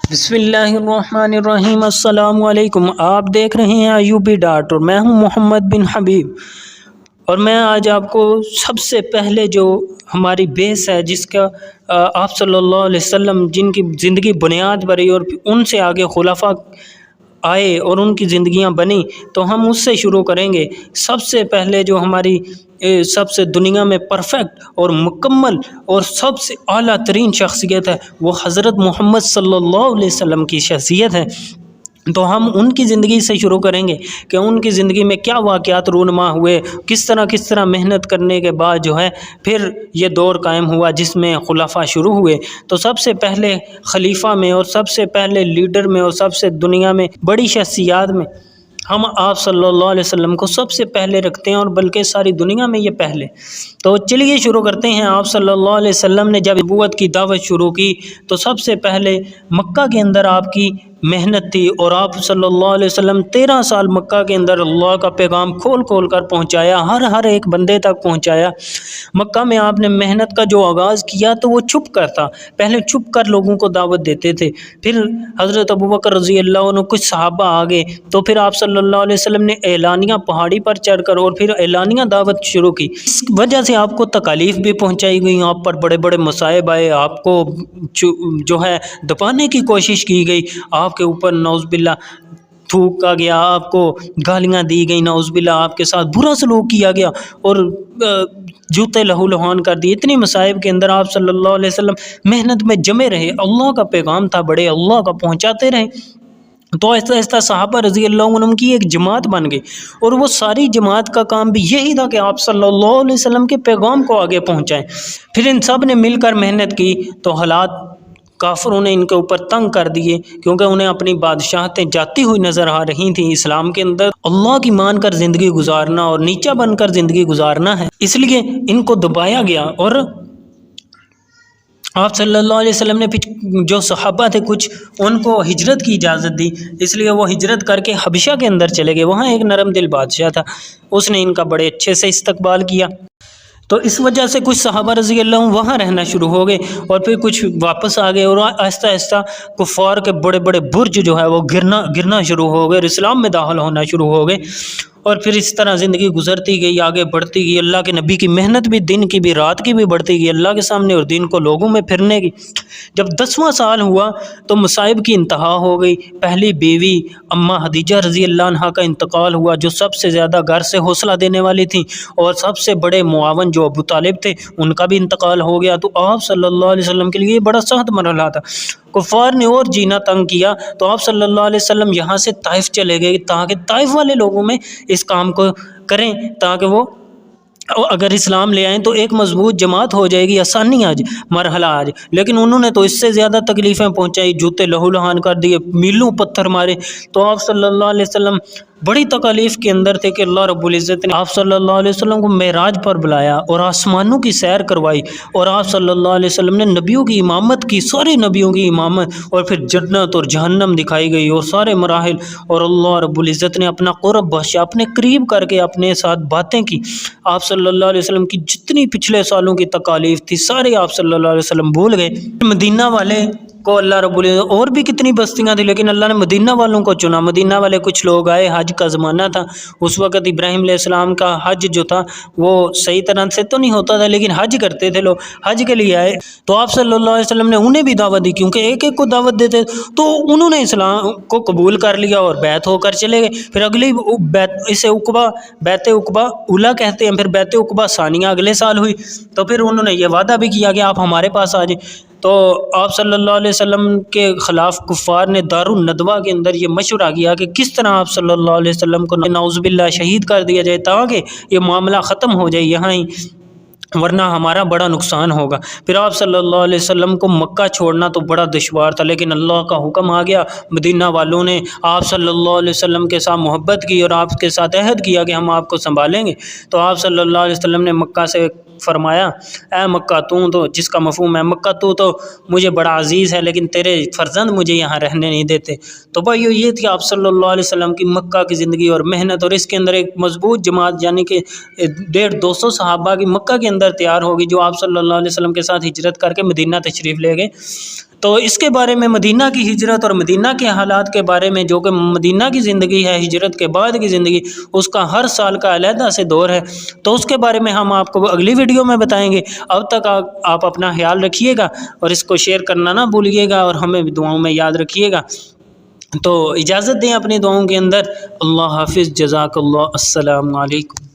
بسم اللہ الرحمن الرحیم۔ السلام علیکم۔ آپ دیکھ رہے ہیں ایوبی ڈاٹ اور میں ہوں محمد بن حبیب، اور میں آج آپ کو سب سے پہلے جو ہماری بیس ہے، جس کا آپ صلی اللہ علیہ وسلم جن کی زندگی بنیاد بنی اور ان سے آگے خلفاء آئے اور ان کی زندگیاں بنی، تو ہم اس سے شروع کریں گے۔ سب سے پہلے جو ہماری سب سے دنیا میں پرفیکٹ اور مکمل اور سب سے اعلیٰ ترین شخصیت ہے، وہ حضرت محمد صلی اللہ علیہ وسلم کی شخصیت ہے۔ تو ہم ان کی زندگی سے شروع کریں گے کہ ان کی زندگی میں کیا واقعات رونما ہوئے، کس طرح محنت کرنے کے بعد جو ہے پھر یہ دور قائم ہوا جس میں خلفاء شروع ہوئے۔ تو سب سے پہلے خلیفہ میں اور سب سے پہلے لیڈر میں اور سب سے دنیا میں بڑی شخصیات میں ہم آپ صلی اللہ علیہ وسلم کو سب سے پہلے رکھتے ہیں، اور بلکہ ساری دنیا میں یہ پہلے۔ تو چلیے شروع کرتے ہیں۔ آپ صلی اللہ علیہ وسلم نے جب نبوت کی دعوت شروع کی تو سب سے پہلے مکہ کے اندر آپ کی محنت تھی، اور آپ صلی اللہ علیہ وسلم 13 سال مکہ کے اندر اللہ کا پیغام کھول کھول کر پہنچایا، ہر ایک بندے تک پہنچایا۔ مکہ میں آپ نے محنت کا جو آغاز کیا تو وہ چھپ کر تھا، پہلے چھپ کر لوگوں کو دعوت دیتے تھے، پھر حضرت ابوبکر رضی اللہ عنہ کچھ صحابہ آگے، تو پھر آپ صلی اللہ علیہ وسلم نے اعلانیہ پہاڑی پر چڑھ کر اور پھر اعلانیہ دعوت شروع کی۔ اس وجہ سے آپ کو تکالیف بھی پہنچائی گئی، آپ پر بڑے بڑے مصائب آئے، آپ کو جو ہے دبانے کی کوشش کی گئی، آپ کے اوپر نعوذ باللہ تھوکا گیا، آپ کو گالیاں دی گئی، نعوذ باللہ آپ کے ساتھ برا سلوک کیا گیا اور جوتے لہو لہان کر دیے۔ اتنی مصائب کے اندر آپ صلی اللہ علیہ وسلم محنت میں جمے رہے، اللہ کا پیغام تھا، بڑے اللہ کا پہنچاتے رہے۔ تو آہستہ آہستہ صحابہ رضی اللہ عنہم کی ایک جماعت بن گئی، اور وہ ساری جماعت کا کام بھی یہی تھا کہ آپ صلی اللہ علیہ وسلم کے پیغام کو آگے پہنچائیں۔ پھر ان سب نے مل کر محنت کی تو حالات کافروں نے ان کے اوپر تنگ کر دیے، کیونکہ انہیں اپنی بادشاہتیں جاتی ہوئی نظر آ رہی تھیں۔ اسلام کے اندر اللہ کی مان کر زندگی گزارنا اور نیچا بن کر زندگی گزارنا ہے، اس لیے ان کو دبایا گیا، اور آپ صلی اللہ علیہ وسلم نے جو صحابہ تھے کچھ ان کو ہجرت کی اجازت دی، اس لیے وہ ہجرت کر کے حبشہ کے اندر چلے گئے۔ وہاں ایک نرم دل بادشاہ تھا، اس نے ان کا بڑے اچھے سے استقبال کیا، تو اس وجہ سے کچھ صحابہ رضی اللہ عنہ وہاں رہنا شروع ہو گئے، اور پھر کچھ واپس آ گئے، اور آہستہ آہستہ کفار کے بڑے بڑے برج جو ہے وہ گرنا شروع ہو گئے، اور اسلام میں داخل ہونا شروع ہو گئے، اور پھر اس طرح زندگی گزرتی گئی، آگے بڑھتی گئی۔ اللہ کے نبی کی محنت بھی دن کی بھی رات کی بھی بڑھتی گئی اللہ کے سامنے، اور دین کو لوگوں میں پھرنے کی۔ جب 10واں سال ہوا تو مصائب کی انتہا ہو گئی۔ پہلی بیوی اماں خدیجہ رضی اللہ عنہا کا انتقال ہوا، جو سب سے زیادہ گھر سے حوصلہ دینے والی تھیں، اور سب سے بڑے معاون جو ابو طالب تھے ان کا بھی انتقال ہو گیا۔ تو آپ صلی اللہ علیہ وسلم کے لیے یہ بڑا سخت مرحلہ تھا۔ کفار نے اور جینا تنگ کیا، تو آپ صلی اللہ علیہ وسلم یہاں سے طائف چلے گئے، تاکہ طائف والے لوگوں میں اس کام کو کریں، تاکہ وہ اگر اسلام لے آئیں تو ایک مضبوط جماعت ہو جائے گی، آسانی آج مرحلہ آج۔ لیکن انہوں نے تو اس سے زیادہ تکلیفیں پہنچائی، جوتے لہو لہان کر دیے، میلوں پتھر مارے۔ تو آپ صلی اللہ علیہ وسلم بڑی تکالیف کے اندر تھے کہ اللہ رب العزت نے آپ صلی اللہ علیہ وسلم کو معراج پر بلایا اور آسمانوں کی سیر کروائی، اور آپ صلی اللہ علیہ وسلم نے نبیوں کی امامت کی، سارے نبیوں کی امامت، اور پھر جنت اور جہنم دکھائی گئی اور سارے مراحل، اور اللہ رب العزت نے اپنا قرب بخشا، اپنے قریب کر کے اپنے ساتھ باتیں کی۔ آپ صلی اللہ علیہ وسلم کی جتنی پچھلے سالوں کی تکالیف تھی سارے آپ صلی اللہ علیہ وسلم بھول گئے۔ مدینہ والے کو اللہ رب العزت، اور بھی کتنی بستیاں تھیں لیکن اللہ نے مدینہ والوں کو چنا۔ مدینہ والے کچھ لوگ آئے، حج کا زمانہ تھا اس وقت، ابراہیم علیہ السلام کا حج جو تھا وہ صحیح طرح سے تو نہیں ہوتا تھا، لیکن حج کرتے تھے لوگ، حج کے لیے آئے، تو آپ صلی اللہ علیہ وسلم نے انہیں بھی دعوت دی، کیونکہ ایک ایک کو دعوت دیتے تو انہوں نے اسلام کو قبول کر لیا اور بیعت ہو کر چلے گئے۔ پھر اگلی بیعت، اسے بیعت عقبہ اولیٰ کہتے ہیں، پھر بیعت عقبہ ثانیہ اگلے سال ہوئی، تو پھر انہوں نے یہ وعدہ بھی کیا کہ آپ ہمارے پاس آ جائیں۔ تو آپ صلی اللہ علیہ وسلم کے خلاف کفار نے دارالندوہ کے اندر یہ مشورہ کیا کہ کس طرح آپ صلی اللہ علیہ وسلم کو نعوذ باللہ شہید کر دیا جائے، تاکہ یہ معاملہ ختم ہو جائے یہاں ہی، ورنہ ہمارا بڑا نقصان ہوگا۔ پھر آپ صلی اللہ علیہ وسلم کو مکہ چھوڑنا تو بڑا دشوار تھا، لیکن اللہ کا حکم آ گیا، مدینہ والوں نے آپ صلی اللہ علیہ وسلم کے ساتھ محبت کی اور آپ کے ساتھ عہد کیا کہ ہم آپ کو سنبھالیں گے۔ تو آپ صلی اللہ علیہ وسلم نے مکہ سے فرمایا، اے مکہ تو جس کا مفہوم ہے مکہ تو مجھے بڑا عزیز ہے، لیکن تیرے فرزند مجھے یہاں رہنے نہیں دیتے۔ تو بھائی یہ تھی آپ صلی اللہ علیہ وسلم کی مکہ کی زندگی اور محنت، اور اس کے اندر ایک مضبوط جماعت یعنی کہ 150-200 صحابہ کی مکہ کے اندر تیار ہوگی، جو آپ صلی اللہ علیہ وسلم کے ساتھ ہجرت کر کے مدینہ تشریف لے گئے۔ تو اس کے بارے میں مدینہ کی ہجرت اور مدینہ کے حالات کے بارے میں، جو کہ مدینہ کی زندگی ہے، ہجرت کے بعد کی زندگی، اس کا ہر سال کا علیحدہ سے دور ہے، تو اس کے بارے میں ہم آپ کو اگلی ویڈیو میں بتائیں گے۔ اب تک آپ اپنا خیال رکھیے گا اور اس کو شیئر کرنا نہ بھولیے گا، اور ہمیں بھی دعاؤں میں یاد رکھیے گا۔ تو اجازت دیں اپنی دعاؤں کے اندر۔ اللہ حافظ، جزاک اللہ، السلام علیکم۔